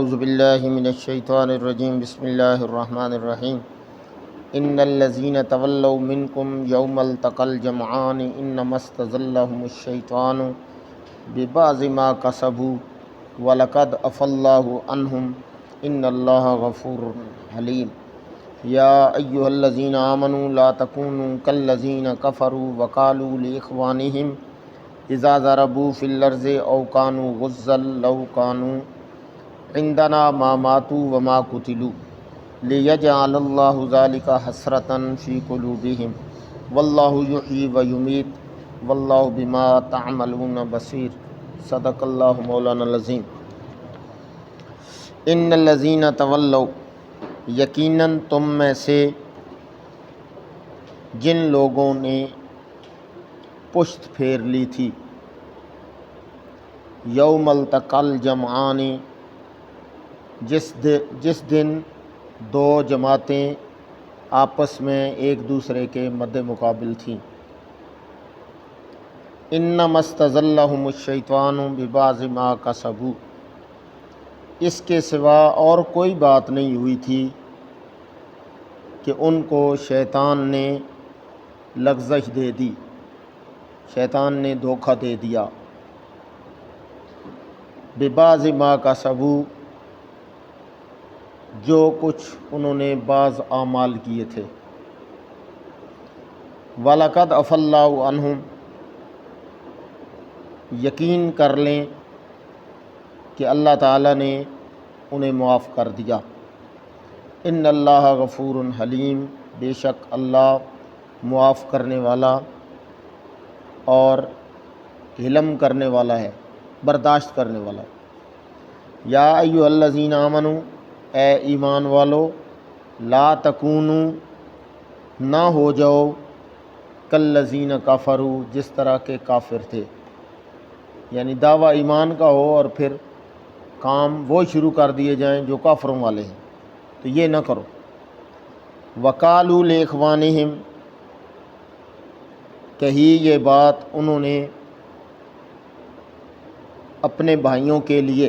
اعوذ باللہ من الشیطان الرجیم بسم اللہ الرحمن الرحیم ان الذین تولوا منکم یوم التقى الجمعان انما استزلهم الشیطان ببعض ما کسبوا ولقد عفا اللہ عنہم ان اللہ غفور حلیم یا ایہا الذین آمنوا لا تکونوا کالذین کفروا وقالوا لاخوانہم اذا ضربوا فی الارض او کانوا غزا لو کانوا عندنا ما ماتوا وما قتلوا لیجعل اللہ ذلک حسرۃ فی قلوبہم واللہ یحیی ویمیت واللہ بما تعملون بصیر صدق اللہ مولانا العظیم۔ ان الذین تولوا، یقیناً تم میں سے جن لوگوں نے پشت پھیر لی تھی، یوم التقى الجمعان، جس دن دو جماعتیں آپس میں ایک دوسرے کے مد مقابل تھیں، انما استزلهم الشیطان ببعض ما کسبوا، اس کے سوا اور کوئی بات نہیں ہوئی تھی کہ ان کو شیطان نے لغزش دے دی، شیطان نے دھوکہ دے دیا، ببعض ما کسبوا، جو کچھ انہوں نے بعض اعمال کیے تھے، وَلَقَدْ عَفَا اللَّهُ عَنْهُمْ، یقین کر لیں کہ اللہ تعالیٰ نے انہیں معاف کر دیا، ان اللہ غفور حلیم، بے شک اللہ معاف کرنے والا اور حلم کرنے والا ہے، برداشت کرنے والا ہے۔ یا ایھا الذین آمنوا، اے ایمان والو، لا تکونوا، نہ ہو جاؤ، کالذین کفروا، جس طرح کے کافر تھے، یعنی دعویٰ ایمان کا ہو اور پھر کام وہ شروع کر دیے جائیں جو کافروں والے ہیں، تو یہ نہ کرو۔ وقالوا لاخوانہم، کہی یہ بات انہوں نے اپنے بھائیوں کے لیے،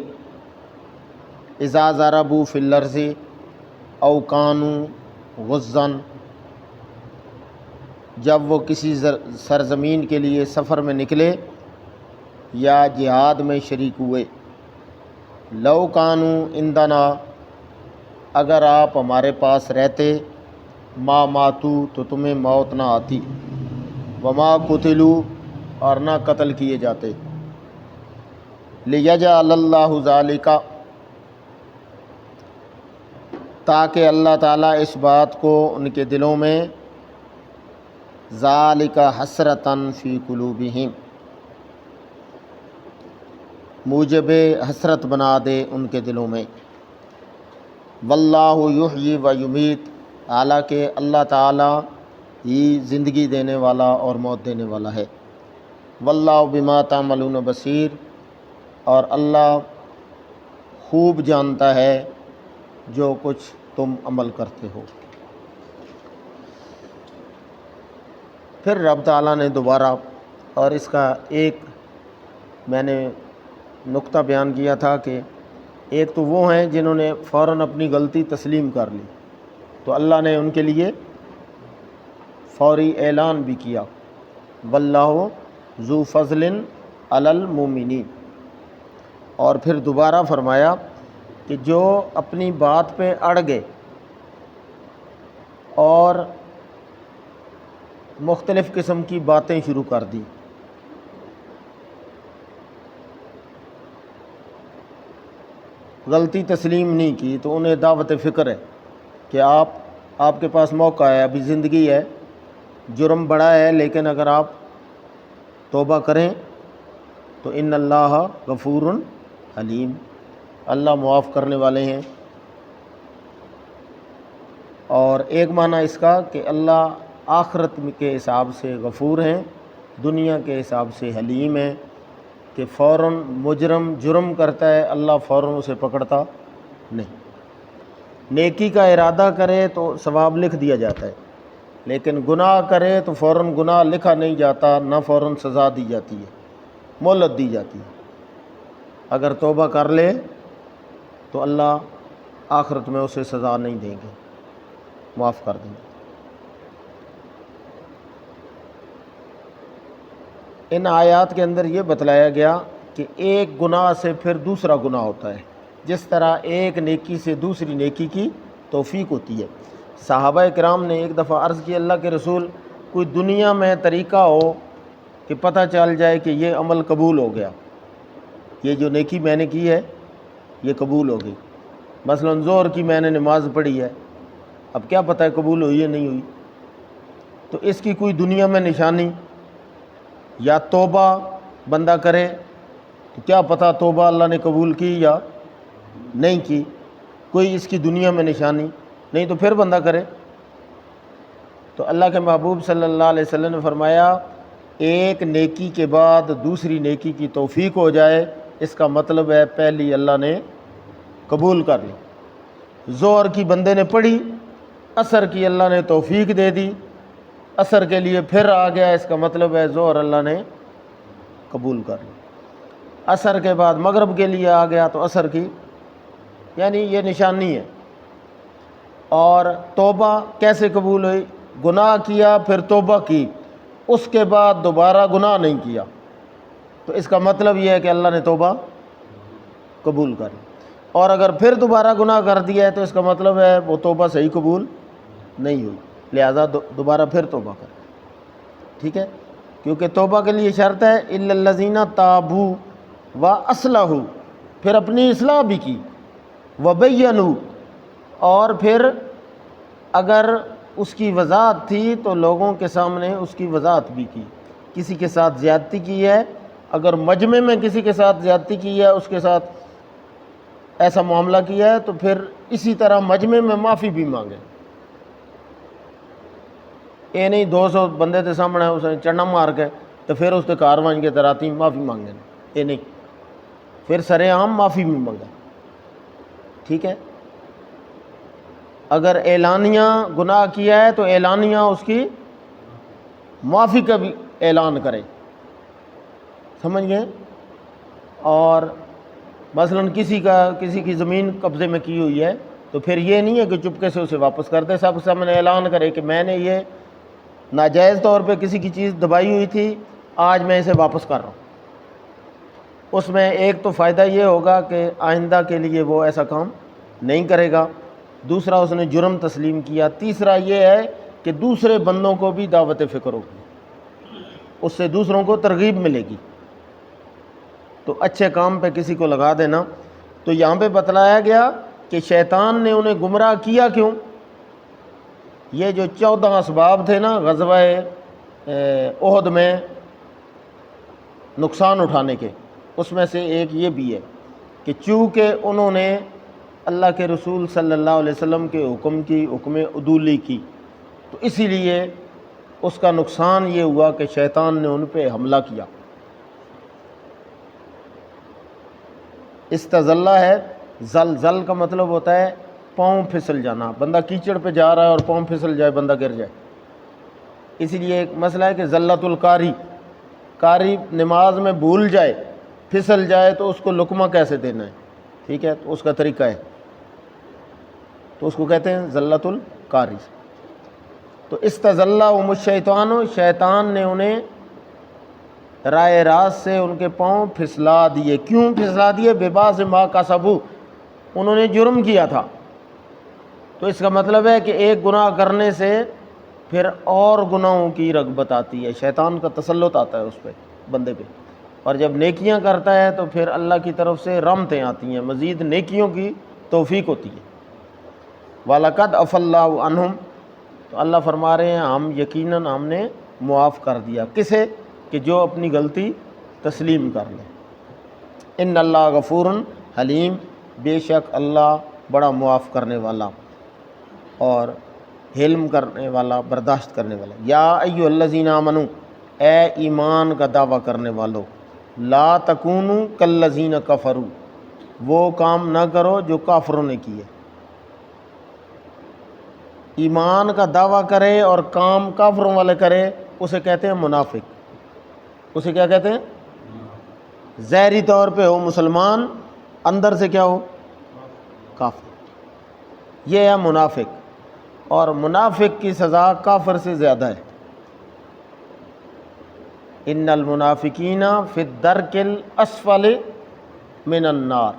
اذا ضربوا فی الارض او کانوا غزا، جب وہ کسی سرزمین کے لیے سفر میں نکلے یا جہاد میں شریک ہوئے، لو کانوا عندنا، اگر آپ ہمارے پاس رہتے، ما ماتوا، تو تمہیں موت نہ آتی، وما قتلوا، اور نہ قتل کیے جاتے، لیجعل اللہ ذالک، تاکہ اللہ تعالیٰ اس بات کو ان کے دلوں میں، ذالک حسرۃ فی قلوبہم، موجب حسرت بنا دے ان کے دلوں میں، واللہ یحیی و یمیت، حالانکہ اللہ تعالیٰ ہی زندگی دینے والا اور موت دینے والا ہے، واللہ بما تعملون بصیر، اور اللہ خوب جانتا ہے جو کچھ تم عمل کرتے ہو۔ پھر رب تعالیٰ نے دوبارہ، اور اس کا ایک میں نے نقطہ بیان کیا تھا کہ ایک تو وہ ہیں جنہوں نے فوراً اپنی غلطی تسلیم کر لی، تو اللہ نے ان کے لیے فوری اعلان بھی کیا، واللہ ذو فضل علی المؤمنین، اور پھر دوبارہ فرمایا کہ جو اپنی بات پہ اڑ گئے اور مختلف قسم کی باتیں شروع کر دی، غلطی تسلیم نہیں کی، تو انہیں دعوت فکر ہے کہ آپ کے پاس موقع ہے، ابھی زندگی ہے، جرم بڑا ہے، لیکن اگر آپ توبہ کریں تو ان اللہ غفور حلیم، اللہ معاف کرنے والے ہیں۔ اور ایک معنی اس کا کہ اللہ آخرت کے حساب سے غفور ہیں، دنیا کے حساب سے حلیم ہیں، کہ فوراً مجرم جرم کرتا ہے، اللہ فوراً اسے پکڑتا نہیں، نیکی کا ارادہ کرے تو ثواب لکھ دیا جاتا ہے، لیکن گناہ کرے تو فوراً گناہ لکھا نہیں جاتا، نہ فوراً سزا دی جاتی ہے، مہلت دی جاتی ہے۔ اگر توبہ کر لے تو اللہ آخرت میں اسے سزا نہیں دیں گے، معاف کر دیں گے۔ ان آیات کے اندر یہ بتلایا گیا کہ ایک گناہ سے پھر دوسرا گناہ ہوتا ہے، جس طرح ایک نیکی سے دوسری نیکی کی توفیق ہوتی ہے۔ صحابہ کرام نے ایک دفعہ عرض کی، اللہ کے رسول، کوئی دنیا میں طریقہ ہو کہ پتہ چل جائے کہ یہ عمل قبول ہو گیا، یہ جو نیکی میں نے کی ہے یہ قبول ہو گئی۔ مثلا ظہر کی میں نے نماز پڑھی ہے، اب کیا پتہ ہے قبول ہوئی یا نہیں ہوئی؟ تو اس کی کوئی دنیا میں نشانی، یا توبہ بندہ کرے تو کیا پتہ توبہ اللہ نے قبول کی یا نہیں کی، کوئی اس کی دنیا میں نشانی نہیں، تو پھر بندہ کرے۔ تو اللہ کے محبوب صلی اللہ علیہ وسلم نے فرمایا ایک نیکی کے بعد دوسری نیکی کی توفیق ہو جائے، اس کا مطلب ہے پہلی اللہ نے قبول کر لی۔ ظہر کی بندے نے پڑھی، عصر کی اللہ نے توفیق دے دی، عصر کے لیے پھر آ گیا، اس کا مطلب ہے ظہر اللہ نے قبول کر لی۔ عصر کے بعد مغرب کے لیے آ گیا تو عصر کی، یعنی یہ نشانی ہے۔ اور توبہ کیسے قبول ہوئی؟ گناہ کیا پھر توبہ کی، اس کے بعد دوبارہ گناہ نہیں کیا، تو اس کا مطلب یہ ہے کہ اللہ نے توبہ قبول کر لی۔ اور اگر پھر دوبارہ گناہ کر دیا ہے تو اس کا مطلب ہے وہ توبہ صحیح قبول نہیں ہوئی، لہذا دوبارہ پھر توبہ کر۔ ٹھیک ہے، کیونکہ توبہ کے لیے شرط ہے الا الذین تابوا واصلحوا، پھر اپنی اصلاح بھی کی، وبینوا، اور پھر اگر اس کی وضاحت تھی تو لوگوں کے سامنے اس کی وضاحت بھی کی۔ کسی کے ساتھ زیادتی کی ہے، اگر مجمع میں کسی کے ساتھ زیادتی کی ہے، اس کے ساتھ ایسا معاملہ کیا ہے، تو پھر اسی طرح مجمع میں معافی بھی مانگے۔ یہ نہیں 200 بندے کے سامنے اس نے چڑھنا مار کے تو پھر اس کے کاروائی کے تراتی معافی مانگے، یہ نہیں، پھر سر عام معافی بھی مانگے۔ ٹھیک ہے، اگر اعلانیہ گناہ کیا ہے تو اعلانیہ اس کی معافی کا بھی اعلان کرے، سمجھ گئے؟ اور مثلا کسی کی زمین قبضے میں کی ہوئی ہے تو پھر یہ نہیں ہے کہ چپکے سے اسے واپس کر دے، سب سامنے اعلان کرے کہ میں نے یہ ناجائز طور پہ کسی کی چیز دبائی ہوئی تھی، آج میں اسے واپس کر رہا ہوں۔ اس میں ایک تو فائدہ یہ ہوگا کہ آئندہ کے لیے وہ ایسا کام نہیں کرے گا، دوسرا اس نے جرم تسلیم کیا، تیسرا یہ ہے کہ دوسرے بندوں کو بھی دعوت فکر ہوگی، اس سے دوسروں کو ترغیب ملے گی، تو اچھے کام پہ کسی کو لگا دینا۔ تو یہاں پہ بتلایا گیا کہ شیطان نے انہیں گمراہ کیا کیوں؟ یہ جو 14 اسباب تھے نا غزوہ احد میں نقصان اٹھانے کے، اس میں سے ایک یہ بھی ہے کہ چونکہ انہوں نے اللہ کے رسول صلی اللہ علیہ وسلم کے حکم کی حکم عدولی کی، تو اسی لیے اس کا نقصان یہ ہوا کہ شیطان نے ان پہ حملہ کیا۔ استزلہ ہے، زل کا مطلب ہوتا ہے پاؤں پھسل جانا، بندہ کیچڑ پہ جا رہا ہے اور پاؤں پھسل جائے، بندہ گر جائے۔ اسی لیے ایک مسئلہ ہے کہ زلت القاری، قاری نماز میں بھول جائے، پھسل جائے تو اس کو لقمہ کیسے دینا ہے، ٹھیک ہے، تو اس کا طریقہ ہے، تو اس کو کہتے ہیں زلت القاری۔ تو استزلہم الشیطان، شیطان نے انہیں راہ راست سے ان کے پاؤں پھسلا دیے۔ کیوں پھسلا دیے؟ ببعض ما کسبوا، انہوں نے جرم کیا تھا، تو اس کا مطلب ہے کہ ایک گناہ کرنے سے پھر اور گناہوں کی رغبت آتی ہے، شیطان کا تسلط آتا ہے اس پہ، بندے پہ، اور جب نیکیاں کرتا ہے تو پھر اللہ کی طرف سے رحمتیں آتی ہیں، مزید نیکیوں کی توفیق ہوتی ہے۔ وَلَقَدْ عَفَا اللَّهُ عَنْهُمْ، تو اللہ فرما رہے ہیں ہم یقیناً ہم نے معاف کر دیا، کسے؟ کہ جو اپنی غلطی تسلیم کر لیں۔ ان اللہ غفور حلیم، بے شک اللہ بڑا معاف کرنے والا اور حلم کرنے والا، برداشت کرنے والا۔ یا ایھا الذین آمنوا، اے ایمان کا دعویٰ کرنے والو، لا تکونوا کالذین کفروا، وہ کام نہ کرو جو کافروں نے کیے۔ ایمان کا دعویٰ کرے اور کام کافروں والے کرے، اسے کہتے ہیں منافق، اسے کیا کہتے ہیں؟ ظاہری طور پہ ہو مسلمان، اندر سے کیا ہو؟ کافر، یہ ہے منافق، اور منافق کی سزا کافر سے زیادہ ہے۔ ان المنافقین فی الدرک الاسفل من النار،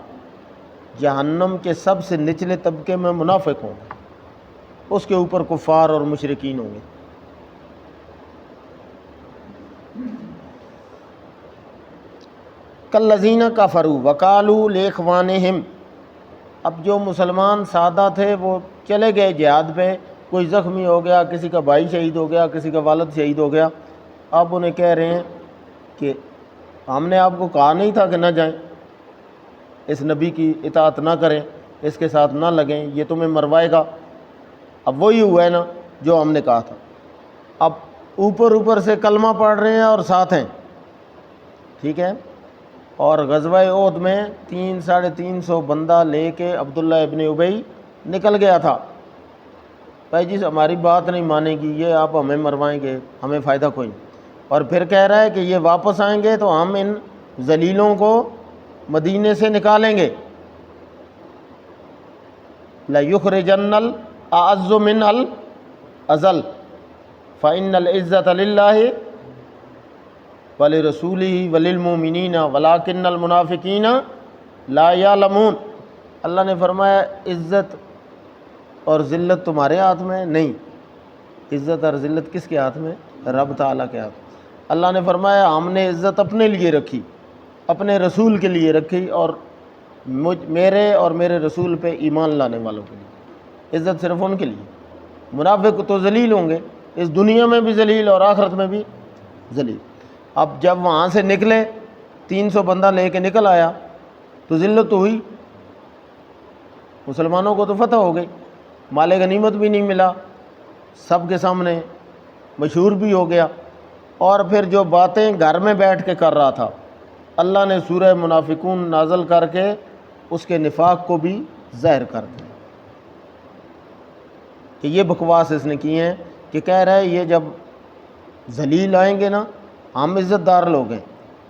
جہنم کے سب سے نچلے طبقے میں منافق ہوں گے، اس کے اوپر کفار اور مشرکین ہوں گے۔ کالذین کفروا وقالوا لاخوانہم، اب جو مسلمان سادہ تھے وہ چلے گئے جہاد پہ، کوئی زخمی ہو گیا، کسی کا بھائی شہید ہو گیا، کسی کا والد شہید ہو گیا، اب انہیں کہہ رہے ہیں کہ ہم نے آپ کو کہا نہیں تھا کہ نہ جائیں، اس نبی کی اطاعت نہ کریں، اس کے ساتھ نہ لگیں، یہ تمہیں مروائے گا۔ اب وہی ہوا ہے نا جو ہم نے کہا تھا۔ اب اوپر سے کلمہ پڑھ رہے ہیں اور ساتھ ہیں، ٹھیک ہے۔ اور غزوہ احد میں 300-350 بندہ لے کے عبداللہ ابن ابی نکل گیا تھا، بھائی جی ہماری بات نہیں مانے گی، یہ آپ ہمیں مروائیں گے، ہمیں فائدہ کوئی نہیں۔ اور پھر کہہ رہا ہے کہ یہ واپس آئیں گے تو ہم ان ذلیلوں کو مدینے سے نکالیں گے۔ لَيُخْرِجَنَّ الْأَعَزُّ مِنْ الْأَذَلَّ فَإِنَّ الْعِزَّةَ لِلَّهِ وَلِرَسُولِهِ وَلِلْمُؤْمِنِينَ وَلَكِنَّ الْمُنَافِقِينَ لَا يَعْلَمُونَ، اللہ نے فرمایا عزت اور ذلت تمہارے ہاتھ میں نہیں، عزت اور ذلت کس کے ہاتھ میں؟ رب تعالیٰ کے ہاتھ میں۔ اللہ نے فرمایا ہم نے عزت اپنے لیے رکھی، اپنے رسول کے لیے رکھی، اور میرے اور میرے رسول پہ ایمان لانے والوں کے لیے، عزت صرف ان کے لیے۔ منافق تو ذلیل ہوں گے، اس دنیا میں بھی ذلیل اور آخرت میں بھی ذلیل۔ اب جب وہاں سے نکلے 300 بندہ لے کے نکل آیا تو ذلت تو ہوئی، مسلمانوں کو تو فتح ہو گئی، مال غنیمت بھی نہیں ملا، سب کے سامنے مشہور بھی ہو گیا، اور پھر جو باتیں گھر میں بیٹھ کے کر رہا تھا اللہ نے سورہ منافقون نازل کر کے اس کے نفاق کو بھی ظاہر کر دیا کہ یہ بکواس اس نے کی ہیں، کہ کہہ رہا ہے یہ جب ذلیل آئیں گے نا، ہم عزت دار لوگ ہیں،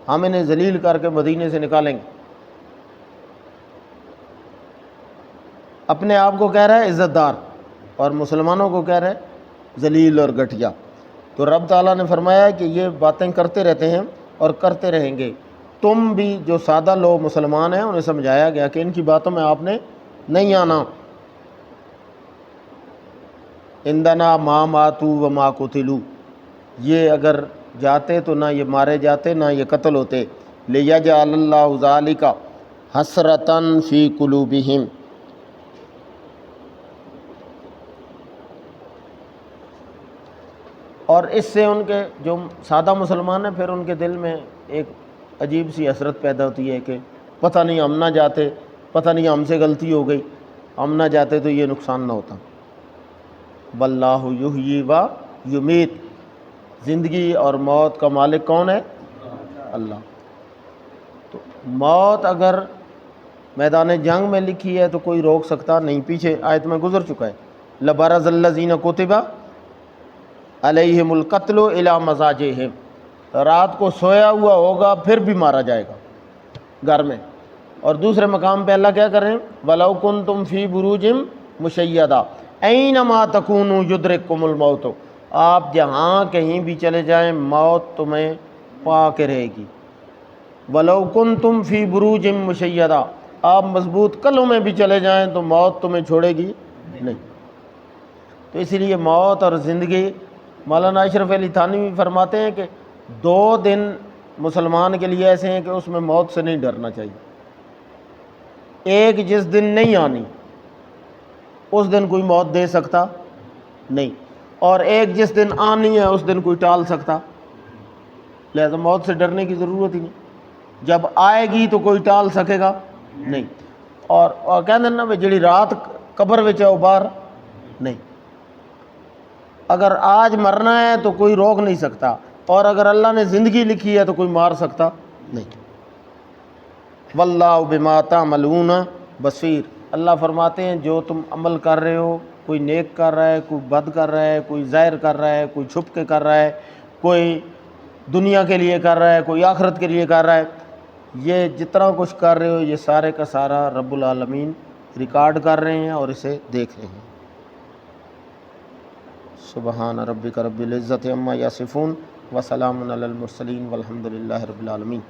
ہم انہیں ذلیل کر کے مدینے سے نکالیں گے۔ اپنے آپ کو کہہ رہا ہے عزت دار، اور مسلمانوں کو کہہ رہا ہے ذلیل اور گھٹیا۔ تو رب تعالیٰ نے فرمایا کہ یہ باتیں کرتے رہتے ہیں اور کرتے رہیں گے، تم بھی جو سادہ لوگ مسلمان ہیں انہیں سمجھایا گیا کہ ان کی باتوں میں آپ نے نہیں آنا۔ عندنا ما ماتوا وما قتلوا، یہ اگر جاتے تو نہ یہ مارے جاتے نہ یہ قتل ہوتے۔ لیجعل اللہ ذلک حسرۃ فی قلوبہم، اور اس سے ان کے جو سادہ مسلمان ہیں پھر ان کے دل میں ایک عجیب سی حسرت پیدا ہوتی ہے کہ پتہ نہیں ہم نہ جاتے، پتہ نہیں ہم سے غلطی ہو گئی، ہم نہ جاتے تو یہ نقصان نہ ہوتا۔ واللہ یحیی و یمیت، زندگی اور موت کا مالک کون ہے؟ اللہ۔ تو موت اگر میدان جنگ میں لکھی ہے تو کوئی روک سکتا نہیں، پیچھے آیت میں گزر چکا ہے، لبرز الذین کتب علیہم القتل الی مضاجعہم، رات کو سویا ہوا ہوگا پھر بھی مارا جائے گا گھر میں۔ اور دوسرے مقام پہ اللہ کیا کر رہے ہیں؟ وَلَوْ كُنْتُمْ فِي بُرُوجٍ مُشَيَّدَةٍ أَيْنَمَا تَكُونُوا يُدْرِككُمُ الْمَوْتُ، آپ جہاں کہیں بھی چلے جائیں موت تمہیں پا کے رہے گی۔ وَلَوْ كُنْتُمْ فِي بُرُوجٍ مُشَيَّدَةٍ، آپ مضبوط قلعوں میں بھی چلے جائیں تو موت تمہیں چھوڑے گی نہیں۔ تو اسی لیے موت اور زندگی، مولانا اشرف علی تھانوی فرماتے ہیں کہ 2 دن مسلمان کے لیے ایسے ہیں کہ اس میں موت سے نہیں ڈرنا چاہیے۔ ایک جس دن نہیں آنی اس دن کوئی موت دے سکتا نہیں، اور ایک جس دن آنی ہے اس دن کوئی ٹال سکتا، لہذا موت سے ڈرنے کی ضرورت ہی نہیں، جب آئے گی تو کوئی ٹال سکے گا نہیں۔ اور کہتے ہیں نا جڑی رات قبر وچ ہے وہ باہر نہیں، اگر آج مرنا ہے تو کوئی روک نہیں سکتا، اور اگر اللہ نے زندگی لکھی ہے تو کوئی مار سکتا نہیں۔ واللہ بما تعملون بصیر، اللہ فرماتے ہیں جو تم عمل کر رہے ہو، کوئی نیک کر رہا ہے، کوئی بد کر رہا ہے، کوئی ظاہر کر رہا ہے، کوئی چھپ کے کر رہا ہے، کوئی دنیا کے لیے کر رہا ہے، کوئی آخرت کے لیے کر رہا ہے، یہ جتنا کچھ کر رہے ہو یہ سارے کا سارا رب العالمین ریکارڈ کر رہے ہیں اور اسے دیکھ رہے ہیں۔ سبحان ربک رب العزت عما یصفون وسلام علی المرسلین والحمد للہ رب العالمین۔